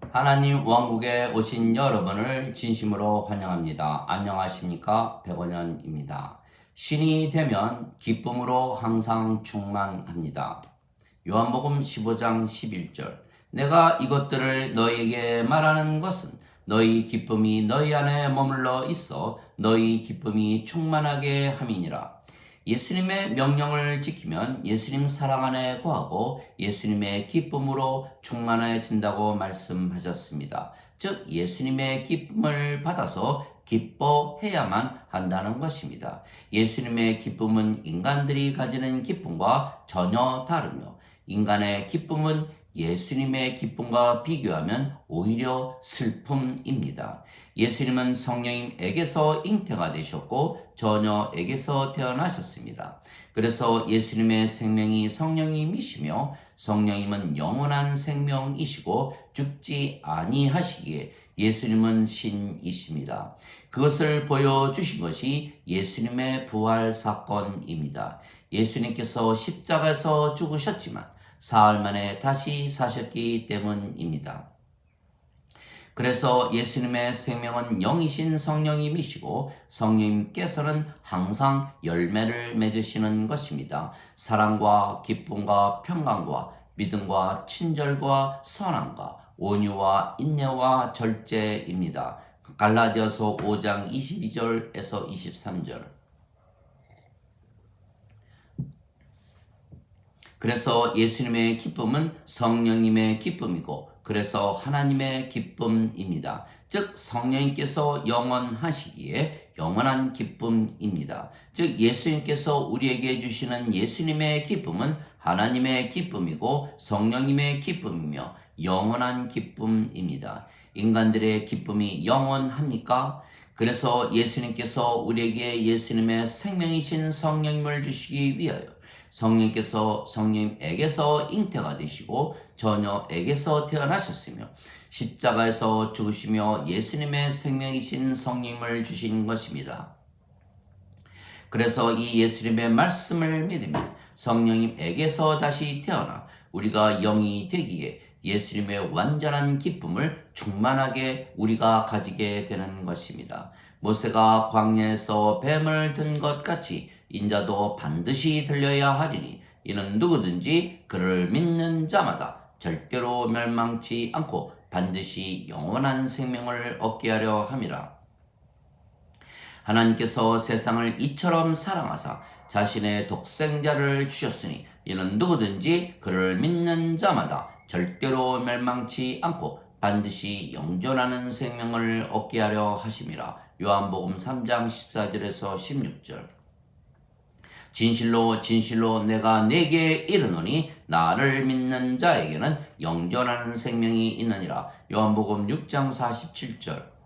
하나님 왕국에 오신 여러분을 진심으로 환영합니다. 안녕하십니까? 백원현입니다. 신이 되면 기쁨으로 항상 충만합니다. 요한복음 15장 11절. 내가 이것들을 너희에게 말하는 것은 너희 기쁨이 너희 안에 머물러 있어 너희 기쁨이 충만하게 함이니라. 예수님의 명령을 지키면 예수님 사랑 안에 거하고 예수님의 기쁨으로 충만해진다고 말씀하셨습니다. 즉 예수님의 기쁨을 받아서 기뻐해야만 한다는 것입니다. 예수님의 기쁨은 인간들이 가지는 기쁨과 전혀 다르며 인간의 기쁨은 예수님의 기쁨과 비교하면 오히려 슬픔입니다. 예수님은 성령님에게서 잉태가 되셨고 처녀에게서 태어나셨습니다. 그래서 예수님의 생명이 성령님이시며 성령님은 영원한 생명이시고 죽지 아니하시기에 예수님은 신이십니다. 그것을 보여주신 것이 예수님의 부활 사건입니다. 예수님께서 십자가에서 죽으셨지만 사흘 만에 다시 사셨기 때문입니다. 그래서 예수님의 생명은 영이신 성령님이시고 성령님께서는 항상 열매를 맺으시는 것입니다. 사랑과 기쁨과 평강과 믿음과 친절과 선함과 온유와 인내와 절제입니다. 갈라디아서 5장 22절에서 23절. 그래서 예수님의 기쁨은 성령님의 기쁨이고 그래서 하나님의 기쁨입니다. 즉 성령님께서 영원하시기에 영원한 기쁨입니다. 즉 예수님께서 우리에게 주시는 예수님의 기쁨은 하나님의 기쁨이고 성령님의 기쁨이며 영원한 기쁨입니다. 인간들의 기쁨이 영원합니까? 그래서 예수님께서 우리에게 예수님의 생명이신 성령님을 주시기 위하여 성령께서 성령에게서 잉태가 되시고 처녀에게서 태어나셨으며 십자가에서 죽으시며 예수님의 생명이신 성령을 주신 것입니다. 그래서 이 예수님의 말씀을 믿으면 성령님에게서 다시 태어나 우리가 영이 되기에 예수님의 완전한 기쁨을 충만하게 우리가 가지게 되는 것입니다. 모세가 광야에서 뱀을 든 것 같이 인자도 반드시 들려야 하리니 이는 누구든지 그를 믿는 자마다 절대로 멸망치 않고 반드시 영원한 생명을 얻게 하려 함이라. 하나님께서 세상을 이처럼 사랑하사 자신의 독생자를 주셨으니 이는 누구든지 그를 믿는 자마다 절대로 멸망치 않고 반드시 영존하는 생명을 얻게 하려 하심이라. 요한복음 3장 14절에서 16절. 진실로 진실로 내가 네게 이르노니 나를 믿는 자에게는 영존하는 생명이 있느니라. 요한복음 6장 47절.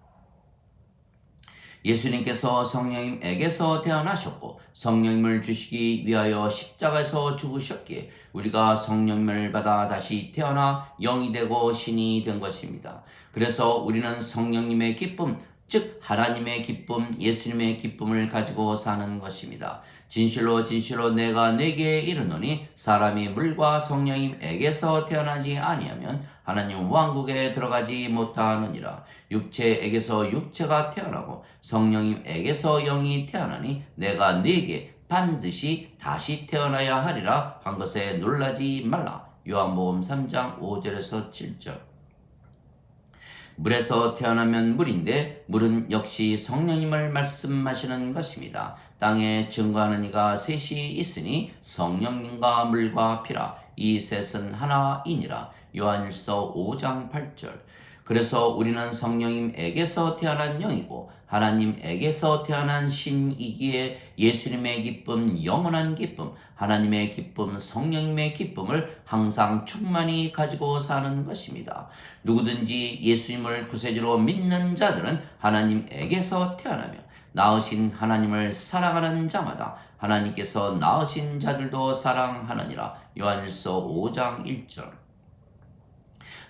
예수님께서 성령님에게서 태어나셨고 성령님을 주시기 위하여 십자가에서 죽으셨기에 우리가 성령님을 받아 다시 태어나 영이 되고 신이 된 것입니다. 그래서 우리는 성령님의 기쁨, 즉 하나님의 기쁨, 예수님의 기쁨을 가지고 사는 것입니다. 진실로 진실로 내가 네게 이르노니 사람이 물과 성령님에게서 태어나지 아니하면 하나님 왕국에 들어가지 못하느니라. 육체에게서 육체가 태어나고 성령님에게서 영이 태어나니 내가 네게 반드시 다시 태어나야 하리라 한 것에 놀라지 말라. 요한복음 3장 5절에서 7절. 물에서 태어나면 물인데 물은 역시 성령님을 말씀하시는 것입니다. 땅에 증거하는 이가 셋이 있으니 성령님과 물과 피라. 이 셋은 하나이니라. 요한일서 5장 8절. 그래서 우리는 성령님에게서 태어난 영이고 하나님에게서 태어난 신이기에 예수님의 기쁨, 영원한 기쁨, 하나님의 기쁨, 성령님의 기쁨을 항상 충만히 가지고 사는 것입니다. 누구든지 예수님을 구세주로 믿는 자들은 하나님에게서 태어나며 낳으신 하나님을 사랑하는 자마다 하나님께서 낳으신 자들도 사랑하느니라. 요한일서 5장 1절.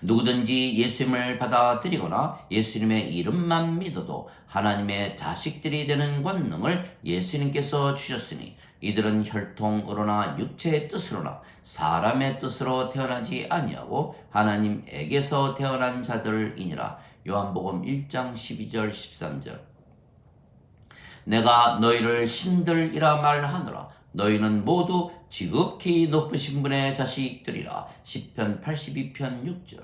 누구든지 예수님을 받아들이거나 예수님의 이름만 믿어도 하나님의 자식들이 되는 권능을 예수님께서 주셨으니 이들은 혈통으로나 육체의 뜻으로나 사람의 뜻으로 태어나지 아니하고 하나님에게서 태어난 자들이니라. 요한복음 1장 12절 13절. 내가 너희를 신들이라 말하노라. 너희는 모두 지극히 높으신 분의 자식들이라. 시편 82편 6절.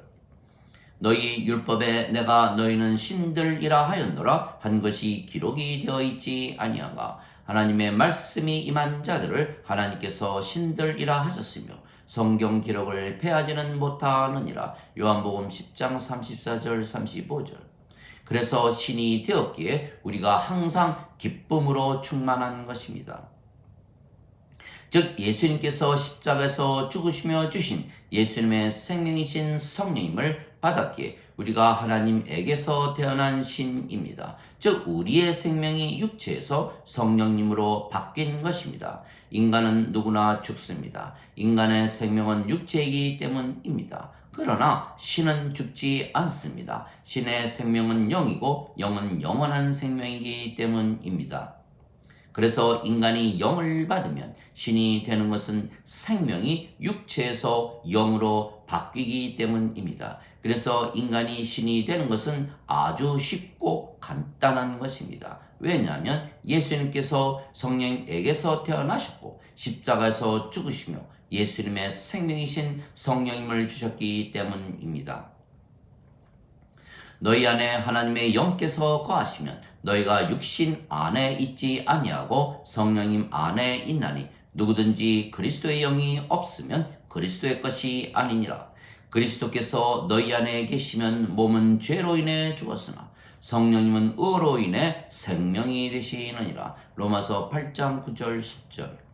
너희 율법에 내가 너희는 신들이라 하였노라 한 것이 기록이 되어 있지 아니한가. 하나님의 말씀이 임한 자들을 하나님께서 신들이라 하셨으며 성경 기록을 패하지는 못하느니라. 요한복음 10장 34절 35절. 그래서 신이 되었기에 우리가 항상 기쁨으로 충만한 것입니다. 즉 예수님께서 십자가에서 죽으시며 주신 예수님의 생명이신 성령님을 받았기에 우리가 하나님에게서 태어난 신입니다. 즉 우리의 생명이 육체에서 성령님으로 바뀐 것입니다. 인간은 누구나 죽습니다. 인간의 생명은 육체이기 때문입니다. 그러나 신은 죽지 않습니다. 신의 생명은 영이고 영은 영원한 생명이기 때문입니다. 그래서 인간이 영을 받으면 신이 되는 것은 생명이 육체에서 영으로 바뀌기 때문입니다. 그래서 인간이 신이 되는 것은 아주 쉽고 간단한 것입니다. 왜냐하면 예수님께서 성령님에게서 태어나셨고 십자가에서 죽으시며 예수님의 생명이신 성령님을 주셨기 때문입니다. 너희 안에 하나님의 영께서 거하시면 너희가 육신 안에 있지 아니하고 성령님 안에 있나니 누구든지 그리스도의 영이 없으면 그리스도의 것이 아니니라. 그리스도께서 너희 안에 계시면 몸은 죄로 인해 죽었으나 성령님은 의로 인해 생명이 되시느니라. 로마서 8장 9절 10절.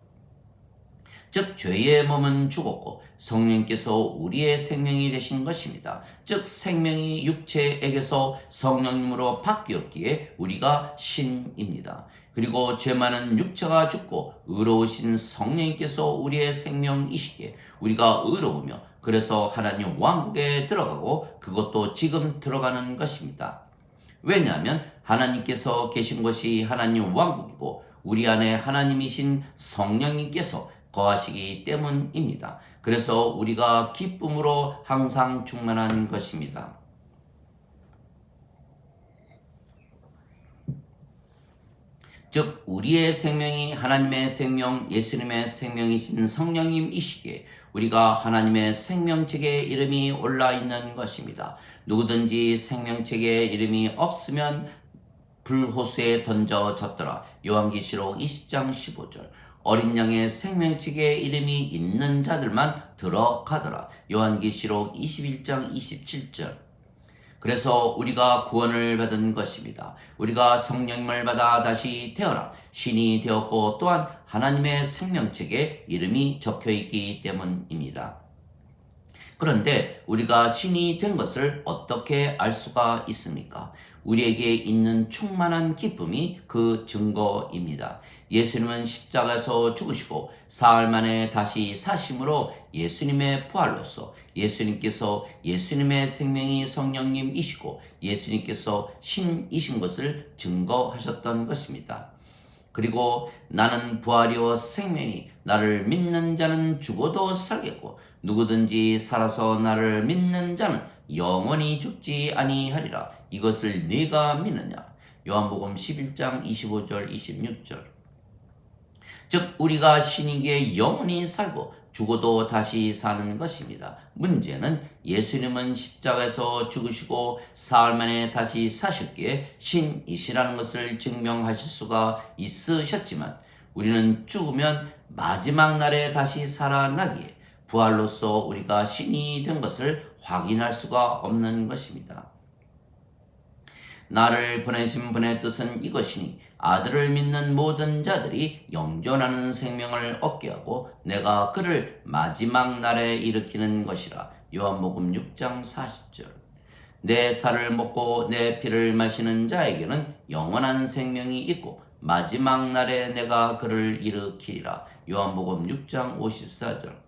즉 죄의 몸은 죽었고 성령께서 우리의 생명이 되신 것입니다. 즉 생명이 육체에게서 성령님으로 바뀌었기에 우리가 신입니다. 그리고 죄 많은 육체가 죽고 의로우신 성령님께서 우리의 생명이시기에 우리가 의로우며 그래서 하나님 왕국에 들어가고 그것도 지금 들어가는 것입니다. 왜냐하면 하나님께서 계신 것이 하나님 왕국이고 우리 안에 하나님이신 성령님께서 거하시기 때문입니다. 그래서 우리가 기쁨으로 항상 충만한 것입니다. 즉 우리의 생명이 하나님의 생명, 예수님의 생명이신 성령님이시기에 우리가 하나님의 생명책에 이름이 올라 있는 것입니다. 누구든지 생명책에 이름이 없으면 불호수에 던져졌더라. 요한계시록 20장 15절. 어린 양의 생명책에 이름이 있는 자들만 들어가더라. 요한계시록 21장 27절. 그래서 우리가 구원을 받은 것입니다. 우리가 성령님을 받아 다시 태어나 신이 되었고 또한 하나님의 생명책에 이름이 적혀있기 때문입니다. 그런데 우리가 신이 된 것을 어떻게 알 수가 있습니까? 우리에게 있는 충만한 기쁨이 그 증거입니다. 예수님은 십자가에서 죽으시고 사흘 만에 다시 사심으로 예수님의 부활로서 예수님께서 예수님의 생명이 성령님이시고 예수님께서 신이신 것을 증거하셨던 것입니다. 그리고 나는 부활이요 생명이 나를 믿는 자는 죽어도 살겠고 누구든지 살아서 나를 믿는 자는 영원히 죽지 아니하리라. 이것을 네가 믿느냐? 요한복음 11장 25절 26절. 즉 우리가 신이기에 영원히 살고 죽어도 다시 사는 것입니다. 문제는 예수님은 십자가에서 죽으시고 사흘 만에 다시 사셨기에 신이시라는 것을 증명하실 수가 있으셨지만 우리는 죽으면 마지막 날에 다시 살아나기에 부활로서 우리가 신이 된 것을 확인할 수가 없는 것입니다. 나를 보내신 분의 뜻은 이것이니 아들을 믿는 모든 자들이 영존하는 생명을 얻게 하고 내가 그를 마지막 날에 일으키는 것이라. 요한복음 6장 40절. 내 살을 먹고 내 피를 마시는 자에게는 영원한 생명이 있고 마지막 날에 내가 그를 일으키리라. 요한복음 6장 54절.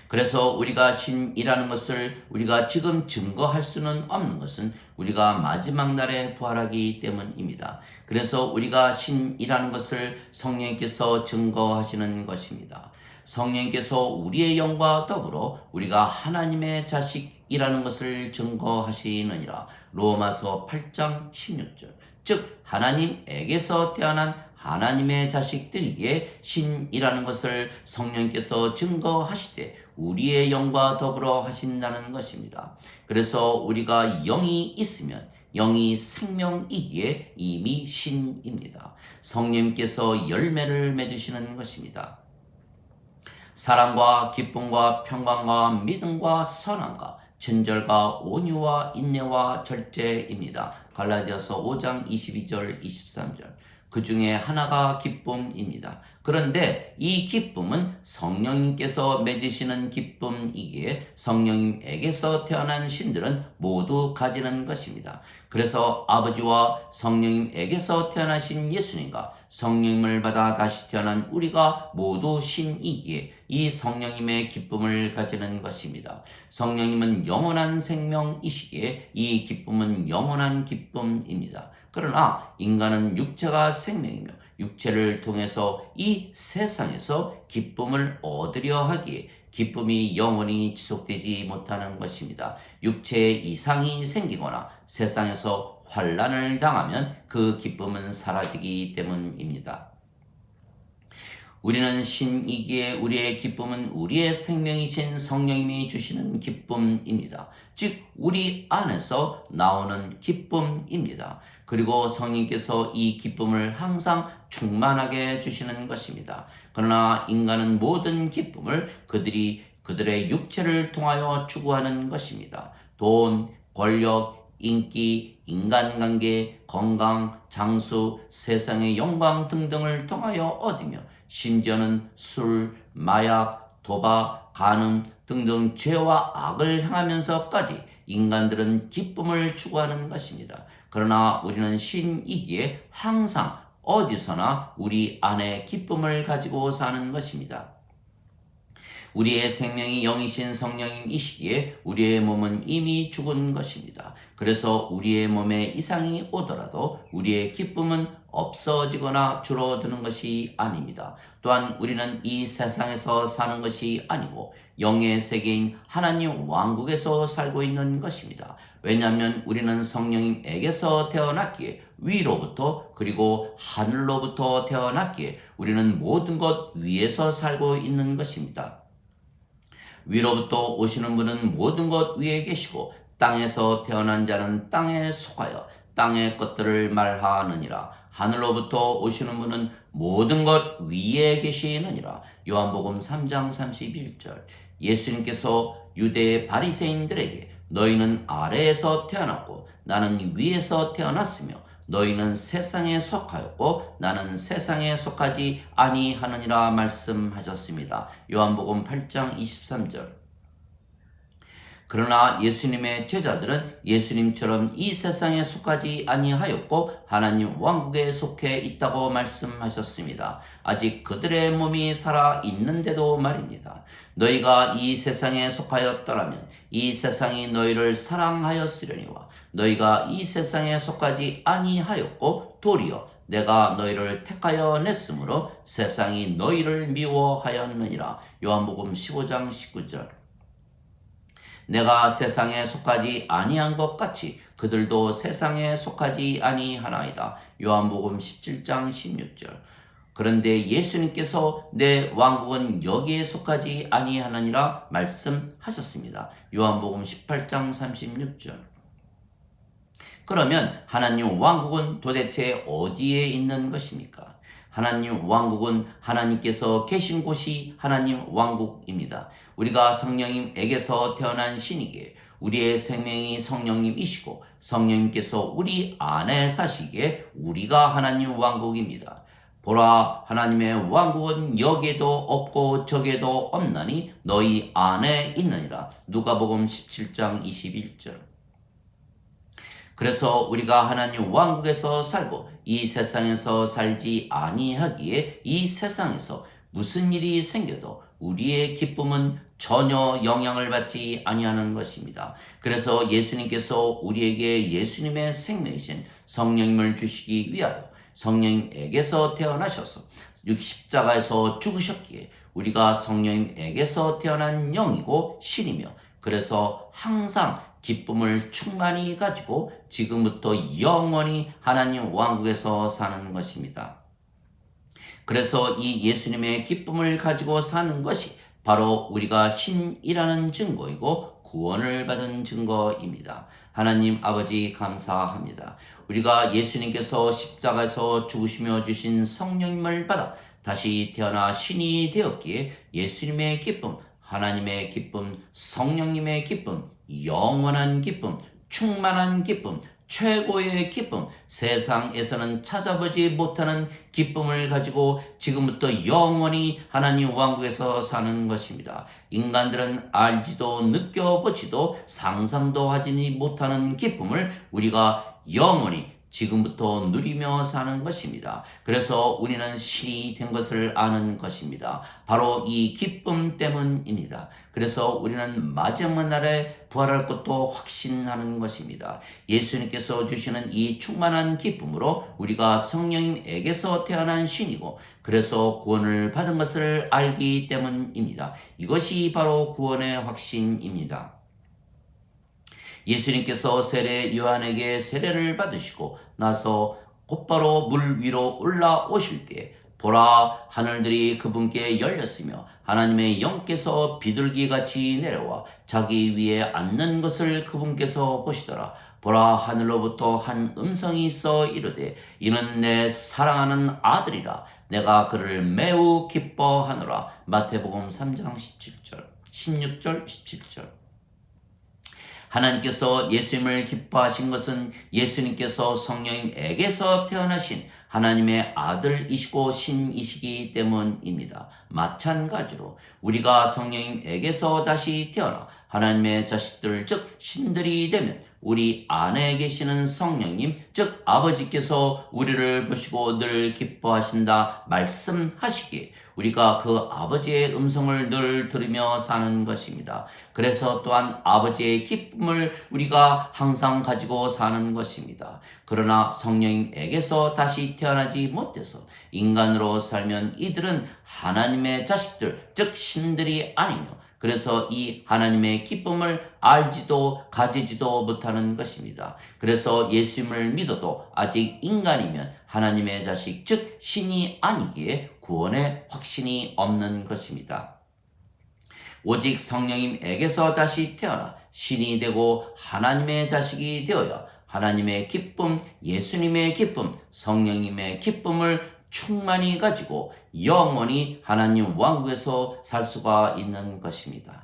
그래서 우리가 신이라는 것을 우리가 지금 증거할 수는 없는 것은 우리가 마지막 날에 부활하기 때문입니다. 그래서 우리가 신이라는 것을 성령께서 증거하시는 것입니다. 성령께서 우리의 영과 더불어 우리가 하나님의 자식이라는 것을 증거하시느니라. 로마서 8장 16절. 즉 하나님에게서 태어난 하나님의 자식들이기에 신이라는 것을 성령께서 증거하시되 우리의 영과 더불어 하신다는 것입니다. 그래서 우리가 영이 있으면 영이 생명이기에 이미 신입니다. 성령께서 열매를 맺으시는 것입니다. 사랑과 기쁨과 평강과 믿음과 선함과 친절과 온유와 인내와 절제입니다. 갈라디아서 5장 22절 23절. 그 중에 하나가 기쁨입니다. 그런데 이 기쁨은 성령님께서 맺으시는 기쁨이기에 성령님에게서 태어난 신들은 모두 가지는 것입니다. 그래서 아버지와 성령님에게서 태어나신 예수님과 성령님을 받아 다시 태어난 우리가 모두 신이기에 이 성령님의 기쁨을 가지는 것입니다. 성령님은 영원한 생명이시기에 이 기쁨은 영원한 기쁨입니다. 그러나 인간은 육체가 생명이며 육체를 통해서 이 세상에서 기쁨을 얻으려 하기에 기쁨이 영원히 지속되지 못하는 것입니다. 육체에 이상이 생기거나 세상에서 환난을 당하면 그 기쁨은 사라지기 때문입니다. 우리는 신이기에 우리의 기쁨은 우리의 생명이신 성령님이 주시는 기쁨입니다. 즉 우리 안에서 나오는 기쁨입니다. 그리고 성령께서 이 기쁨을 항상 충만하게 주시는 것입니다. 그러나 인간은 모든 기쁨을 그들의 육체를 통하여 추구하는 것입니다. 돈, 권력, 인기, 인간관계, 건강, 장수, 세상의 영광 등등을 통하여 얻으며 심지어는 술, 마약, 도박, 간음 등등 죄와 악을 행하면서까지 인간들은 기쁨을 추구하는 것입니다. 그러나 우리는 신이기에 항상 어디서나 우리 안에 기쁨을 가지고 사는 것입니다. 우리의 생명이 영이신 성령님이시기에 우리의 몸은 이미 죽은 것입니다. 그래서 우리의 몸에 이상이 오더라도 우리의 기쁨은 없어지거나 줄어드는 것이 아닙니다. 또한 우리는 이 세상에서 사는 것이 아니고 영의 세계인 하나님 왕국에서 살고 있는 것입니다. 왜냐하면 우리는 성령님에게서 태어났기에 위로부터 그리고 하늘로부터 태어났기에 우리는 모든 것 위에서 살고 있는 것입니다. 위로부터 오시는 분은 모든 것 위에 계시고 땅에서 태어난 자는 땅에 속하여 땅의 것들을 말하느니라. 하늘로부터 오시는 분은 모든 것 위에 계시느니라. 요한복음 3장 31절. 예수님께서 유대 바리새인들에게 너희는 아래에서 태어났고 나는 위에서 태어났으며 너희는 세상에 속하였고 나는 세상에 속하지 아니하느니라 말씀하셨습니다. 요한복음 8장 23절. 그러나 예수님의 제자들은 예수님처럼 이 세상에 속하지 아니하였고 하나님 왕국에 속해 있다고 말씀하셨습니다. 아직 그들의 몸이 살아 있는데도 말입니다. 너희가 이 세상에 속하였더라면 이 세상이 너희를 사랑하였으려니와 너희가 이 세상에 속하지 아니하였고 도리어 내가 너희를 택하여 냈으므로 세상이 너희를 미워하였느니라. 요한복음 15장 19절. 내가 세상에 속하지 아니한 것 같이 그들도 세상에 속하지 아니하나이다. 요한복음 17장 16절. 그런데 예수님께서 내 왕국은 여기에 속하지 아니하느니라 말씀하셨습니다. 요한복음 18장 36절. 그러면 하나님 왕국은 도대체 어디에 있는 것입니까? 하나님 왕국은 하나님께서 계신 곳이 하나님 왕국입니다. 우리가 성령님에게서 태어난 신이기에 우리의 생명이 성령님이시고 성령님께서 우리 안에 사시기에 우리가 하나님 왕국입니다. 보라, 하나님의 왕국은 여기에도 없고 저기에도 없나니 너희 안에 있느니라. 누가복음 17장 21절. 그래서 우리가 하나님 왕국에서 살고 이 세상에서 살지 아니하기에 이 세상에서 무슨 일이 생겨도 우리의 기쁨은 전혀 영향을 받지 아니하는 것입니다. 그래서 예수님께서 우리에게 예수님의 생명이신 성령님을 주시기 위하여 성령님에게서 태어나셔서 십자가에서 죽으셨기에 우리가 성령님에게서 태어난 영이고 신이며 그래서 항상 기쁨을 충만히 가지고 지금부터 영원히 하나님 왕국에서 사는 것입니다. 그래서 이 예수님의 기쁨을 가지고 사는 것이 바로 우리가 신이라는 증거이고 구원을 받은 증거입니다. 하나님 아버지 감사합니다. 우리가 예수님께서 십자가에서 죽으시며 주신 성령님을 받아 다시 태어나 신이 되었기에 예수님의 기쁨, 하나님의 기쁨, 성령님의 기쁨, 영원한 기쁨, 충만한 기쁨, 최고의 기쁨, 세상에서는 찾아보지 못하는 기쁨을 가지고 지금부터 영원히 하나님 왕국에서 사는 것입니다. 인간들은 알지도 느껴보지도 상상도 하지 못하는 기쁨을 우리가 영원히 지금부터 누리며 사는 것입니다. 그래서 우리는 신이 된 것을 아는 것입니다. 바로 이 기쁨 때문입니다. 그래서 우리는 마지막 날에 부활할 것도 확신하는 것입니다. 예수님께서 주시는 이 충만한 기쁨으로 우리가 성령님에게서 태어난 신이고 그래서 구원을 받은 것을 알기 때문입니다. 이것이 바로 구원의 확신입니다. 예수님께서 세례 요한에게 세례를 받으시고 나서 곧바로 물 위로 올라오실 때 보라 하늘들이 그분께 열렸으며 하나님의 영께서 비둘기같이 내려와 자기 위에 앉는 것을 그분께서 보시더라. 보라 하늘로부터 한 음성이 있어 이르되 이는 내 사랑하는 아들이라 내가 그를 매우 기뻐하노라. 마태복음 3장 17절 16절 17절. 하나님께서 예수님을 기뻐하신 것은 예수님께서 성령님에게서 태어나신 하나님의 아들이시고 신이시기 때문입니다. 마찬가지로 우리가 성령님에게서 다시 태어나 하나님의 자식들 즉 신들이 되면 우리 안에 계시는 성령님 즉 아버지께서 우리를 보시고 늘 기뻐하신다 말씀하시기에 우리가 그 아버지의 음성을 늘 들으며 사는 것입니다. 그래서 또한 아버지의 기쁨을 우리가 항상 가지고 사는 것입니다. 그러나 성령님에게서 다시 태어나지 못해서 인간으로 살면 이들은 하나님의 자식들 즉 신들이 아니며 그래서 이 하나님의 기쁨을 알지도 가지지도 못하는 것입니다. 그래서 예수님을 믿어도 아직 인간이면 하나님의 자식 즉 신이 아니기에 구원의 확신이 없는 것입니다. 오직 성령님에게서 다시 태어나 신이 되고 하나님의 자식이 되어야 하나님의 기쁨, 예수님의 기쁨, 성령님의 기쁨을 충만히 가지고 영원히 하나님 왕국에서 살 수가 있는 것입니다.